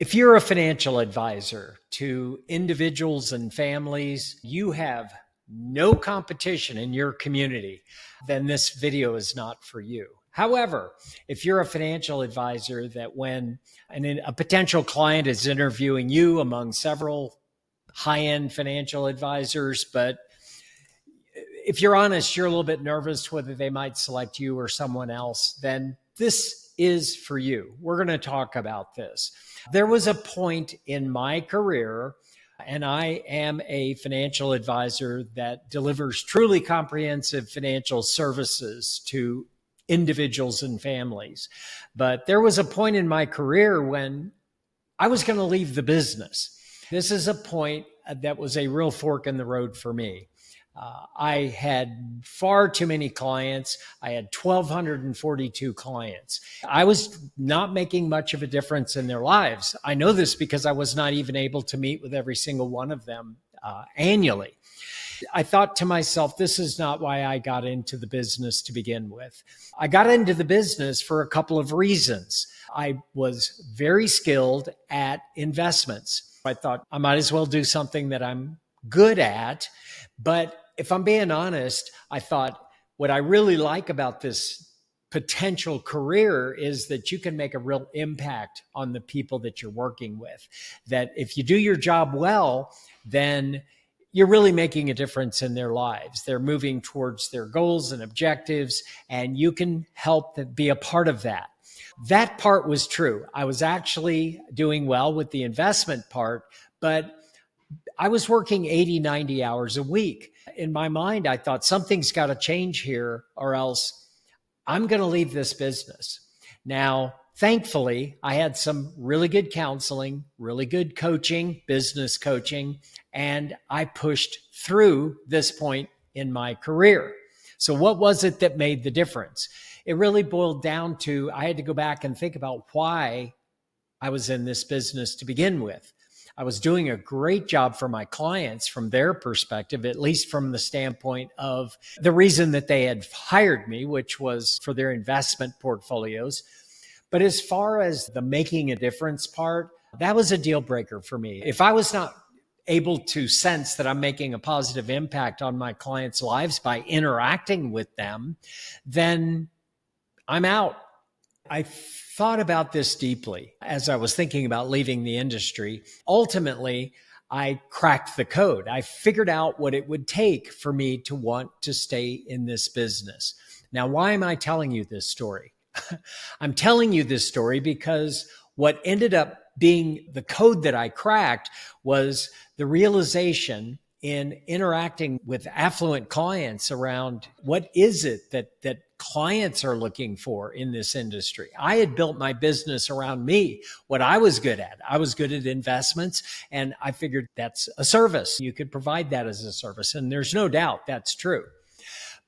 If you're a financial advisor to individuals and families, you have no competition in your community, then this video is not for you. However, if you're a financial advisor that when a potential client is interviewing you among several high-end financial advisors, but if you're honest, you're a little bit nervous whether they might select you or someone else, then this is for you. We're going to talk about this. There was a point in my career, and I am a financial advisor that delivers truly comprehensive financial services to individuals and families. But there was a point in my career when I was going to leave the business. This is a point that was a real fork in the road for me. I had far too many clients. I had 1,242 clients. I was not making much of a difference in their lives. I know this because I was not even able to meet with every single one of them annually. I thought to myself, this is not why I got into the business to begin with. I got into the business for a couple of reasons. I was very skilled at investments. I thought I might as well do something that I'm good at. But if I'm being honest, I thought what I really like about this potential career is that you can make a real impact on the people that you're working with. That if you do your job well, then you're really making a difference in their lives. They're moving towards their goals and objectives, and you can help be a part of that. That part was true. I was actually doing well with the investment part, but I was working 80, 90 hours a week. In my mind, I thought something's got to change here or else I'm going to leave this business. Now, thankfully, I had some really good counseling, really good coaching, business coaching, and I pushed through this point in my career. So what was it that made the difference? It really boiled down to I had to go back and think about why I was in this business to begin with. I was doing a great job for my clients from their perspective, at least from the standpoint of the reason that they had hired me, which was for their investment portfolios. But as far as the making a difference part, that was a deal breaker for me. If I was not able to sense that I'm making a positive impact on my clients' lives by interacting with them, then I'm out. I thought about this deeply as I was thinking about leaving the industry. Ultimately, I cracked the code. I figured out what it would take for me to want to stay in this business. Now, why am I telling you this story? I'm telling you this story because what ended up being the code that I cracked was the realization in interacting with affluent clients around what is it that clients are looking for in this industry. I had built my business around me, what I was good at. I was good at investments, and I figured that's a service. You could provide that as a service, and there's no doubt that's true.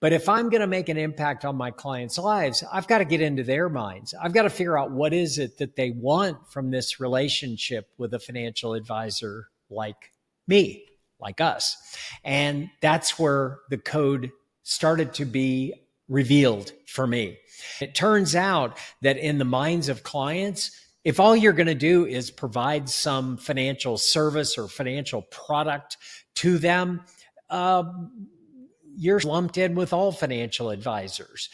But if I'm going to make an impact on my clients' lives, I've got to get into their minds. I've got to figure out what is it that they want from this relationship with a financial advisor like me, like us. And that's where the code started to be revealed for me. It turns out that in the minds of clients, if all you're going to do is provide some financial service or financial product to them, you're lumped in with all financial advisors.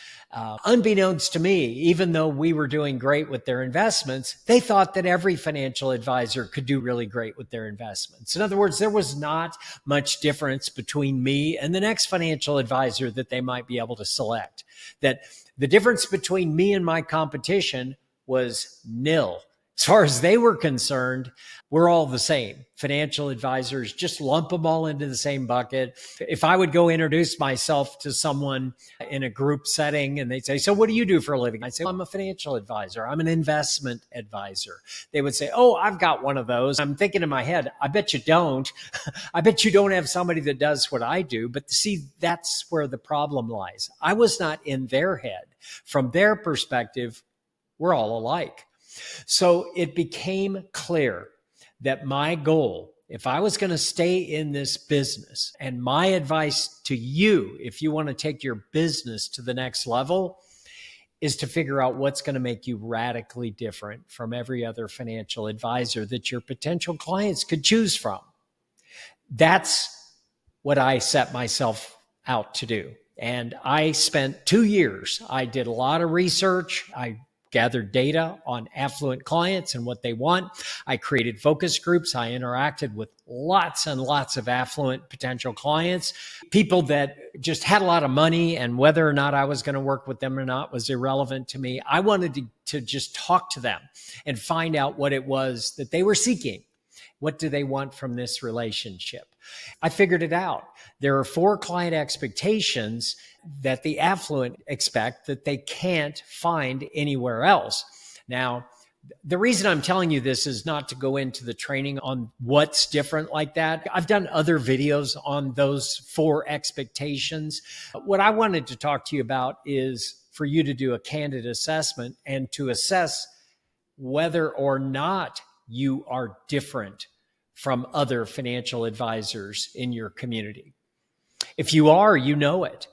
Unbeknownst to me, even though we were doing great with their investments, they thought that every financial advisor could do really great with their investments. In other words, there was not much difference between me and the next financial advisor that they might be able to select. That the difference between me and my competition was nil. As far as they were concerned, we're all the same. Financial advisors, just lump them all into the same bucket. If I would go introduce myself to someone in a group setting and they'd say, so what do you do for a living? I'd say, well, I'm a financial advisor. I'm an investment advisor. They would say, oh, I've got one of those. I'm thinking in my head, I bet you don't. I bet you don't have somebody that does what I do. But see, that's where the problem lies. I was not in their head. From their perspective, we're all alike. So it became clear that my goal, if I was going to stay in this business, and my advice to you, if you want to take your business to the next level, is to figure out what's going to make you radically different from every other financial advisor that your potential clients could choose from. That's what I set myself out to do. And I spent 2 years. I did a lot of research. I gathered data on affluent clients and what they want. I created focus groups. I interacted with lots and lots of affluent potential clients, people that just had a lot of money, and whether or not I was going to work with them or not was irrelevant to me. I wanted to just talk to them and find out what it was that they were seeking. What do they want from this relationship? I figured it out. There are 4 client expectations that the affluent expect that they can't find anywhere else. Now, the reason I'm telling you this is not to go into the training on what's different like that. I've done other videos on those 4 expectations. What I wanted to talk to you about is for you to do a candid assessment and to assess whether or not you are different from other financial advisors in your community. If you are, you know it.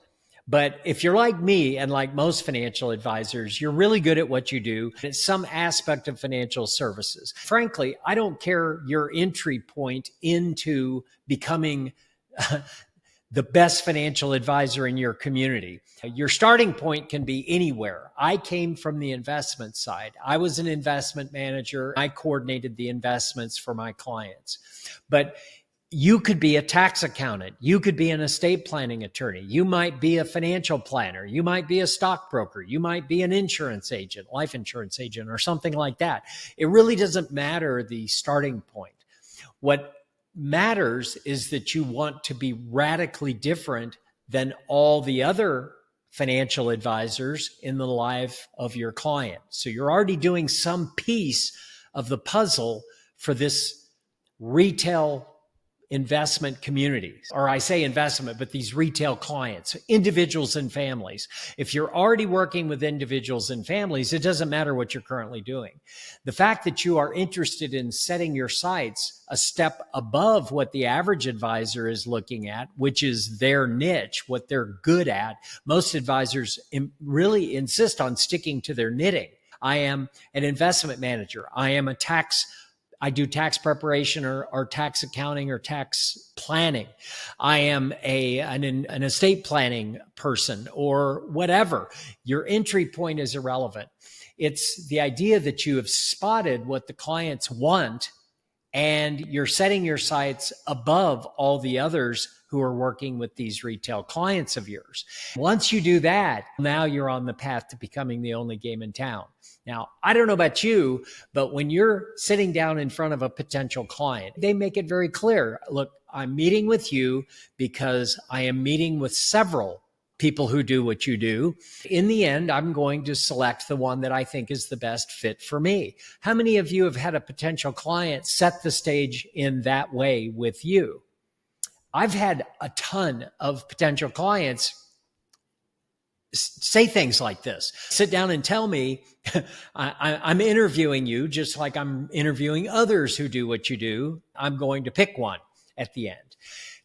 But if you're like me and like most financial advisors, you're really good at what you do. It's some aspect of financial services. Frankly, I don't care your entry point into becoming the best financial advisor in your community. Your starting point can be anywhere. I came from the investment side. I was an investment manager. I coordinated the investments for my clients. But you could be a tax accountant. You could be an estate planning attorney. You might be a financial planner. You might be a stockbroker. You might be an insurance agent, life insurance agent, or something like that. It really doesn't matter the starting point. What matters is that you want to be radically different than all the other financial advisors in the life of your client. So you're already doing some piece of the puzzle for this retail investment communities, or I say investment, but these retail clients, individuals and families. If you're already working with individuals and families, it doesn't matter what you're currently doing. The fact that you are interested in setting your sights a step above what the average advisor is looking at, which is their niche, what they're good at. Most advisors really insist on sticking to their knitting. I am an investment manager. I do tax preparation or tax accounting or tax planning. I am an estate planning person or whatever. Your entry point is irrelevant. It's the idea that you have spotted what the clients want and you're setting your sights above all the others who are working with these retail clients of yours. Once you do that, now you're on the path to becoming the only game in town. Now, I don't know about you, but when you're sitting down in front of a potential client, they make it very clear, look, I'm meeting with you because I am meeting with several people who do what you do. In the end, I'm going to select the one that I think is the best fit for me. How many of you have had a potential client set the stage in that way with you? I've had a ton of potential clients say things like this. Sit down and tell me, I'm interviewing you just like I'm interviewing others who do what you do. I'm going to pick one at the end.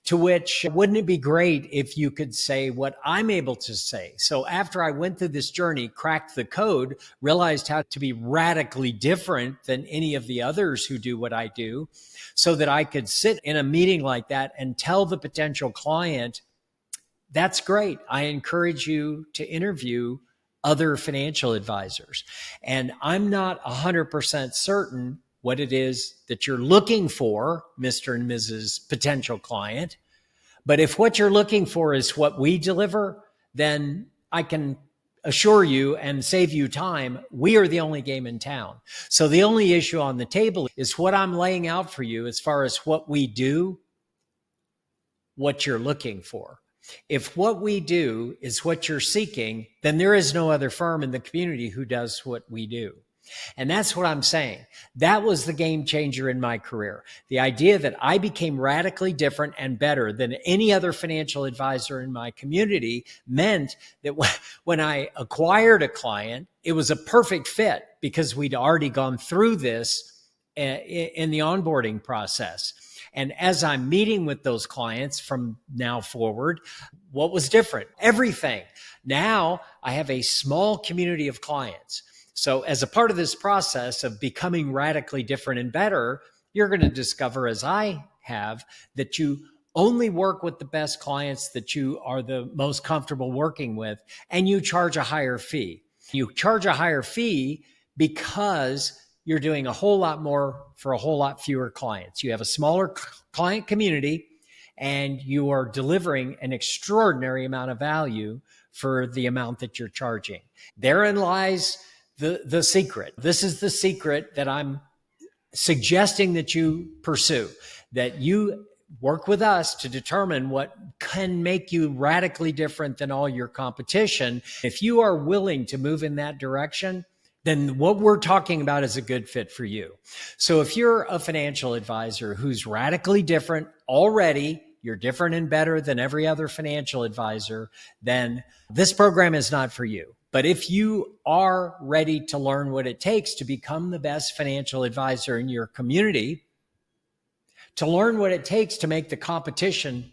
To which, wouldn't it be great if you could say what I'm able to say? So after I went through this journey, cracked the code, realized how to be radically different than any of the others who do what I do, so that I could sit in a meeting like that and tell the potential client, that's great. I encourage you to interview other financial advisors. And I'm not 100% certain what it is that you're looking for, Mr. and Mrs. potential client. But if what you're looking for is what we deliver, then I can assure you and save you time, we are the only game in town. So the only issue on the table is what I'm laying out for you as far as what we do, what you're looking for. If what we do is what you're seeking, then there is no other firm in the community who does what we do. And that's what I'm saying. That was the game changer in my career. The idea that I became radically different and better than any other financial advisor in my community meant that when I acquired a client, it was a perfect fit because we'd already gone through this in the onboarding process. And as I'm meeting with those clients from now forward, what was different? Everything. Now I have a small community of clients. So as a part of this process of becoming radically different and better, you're going to discover, as I have, that you only work with the best clients that you are the most comfortable working with, and you charge a higher fee. You charge a higher fee because you're doing a whole lot more for a whole lot fewer clients. You have a smaller client community, and you are delivering an extraordinary amount of value for the amount that you're charging. Therein lies the secret. This is the secret that I'm suggesting that you pursue, that you work with us to determine what can make you radically different than all your competition. If you are willing to move in that direction, then what we're talking about is a good fit for you. So if you're a financial advisor who's radically different already, you're different and better than every other financial advisor, then this program is not for you. But if you are ready to learn what it takes to become the best financial advisor in your community, to learn what it takes to make the competition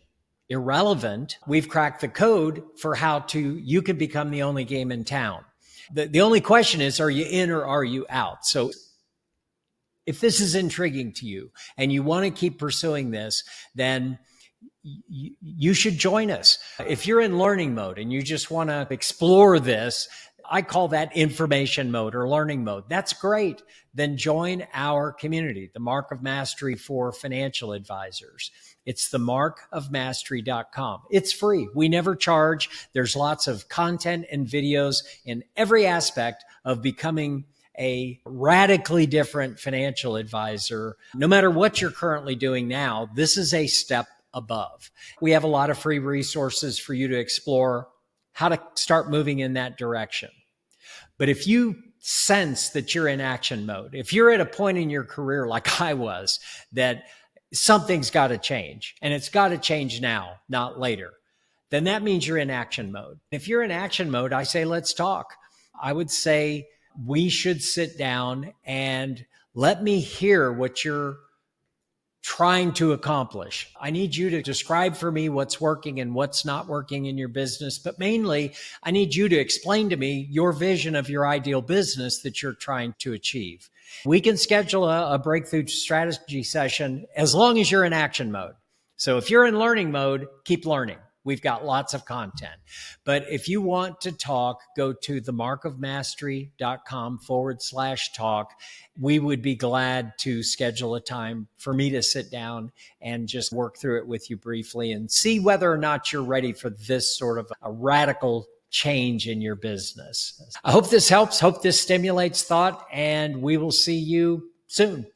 irrelevant, we've cracked the code for how you can become the only game in town. The only question is, are you in or are you out? So if this is intriguing to you and you want to keep pursuing this, then you should join us. If you're in learning mode and you just want to explore this, I call that information mode or learning mode. That's great. Then join our community, the Mark of Mastery for Financial Advisors. It's the markofmastery.com. It's free. We never charge. There's lots of content and videos in every aspect of becoming a radically different financial advisor. No matter what you're currently doing now, this is a step above. We have a lot of free resources for you to explore how to start moving in that direction. But if you sense that you're in action mode, if you're at a point in your career like I was, that something's got to change, and it's got to change now, not later, then that means you're in action mode. If you're in action mode, I say, let's talk. I would say we should sit down and let me hear what you're trying to accomplish. I need you to describe for me what's working and what's not working in your business. But mainly, I need you to explain to me your vision of your ideal business that you're trying to achieve. We can schedule a breakthrough strategy session as long as you're in action mode. So if you're in learning mode, keep learning. We've got lots of content. But if you want to talk, go to themarkofmastery.com/talk. We would be glad to schedule a time for me to sit down and just work through it with you briefly and see whether or not you're ready for this sort of a radical change in your business. I hope this helps. Hope this stimulates thought, and we will see you soon.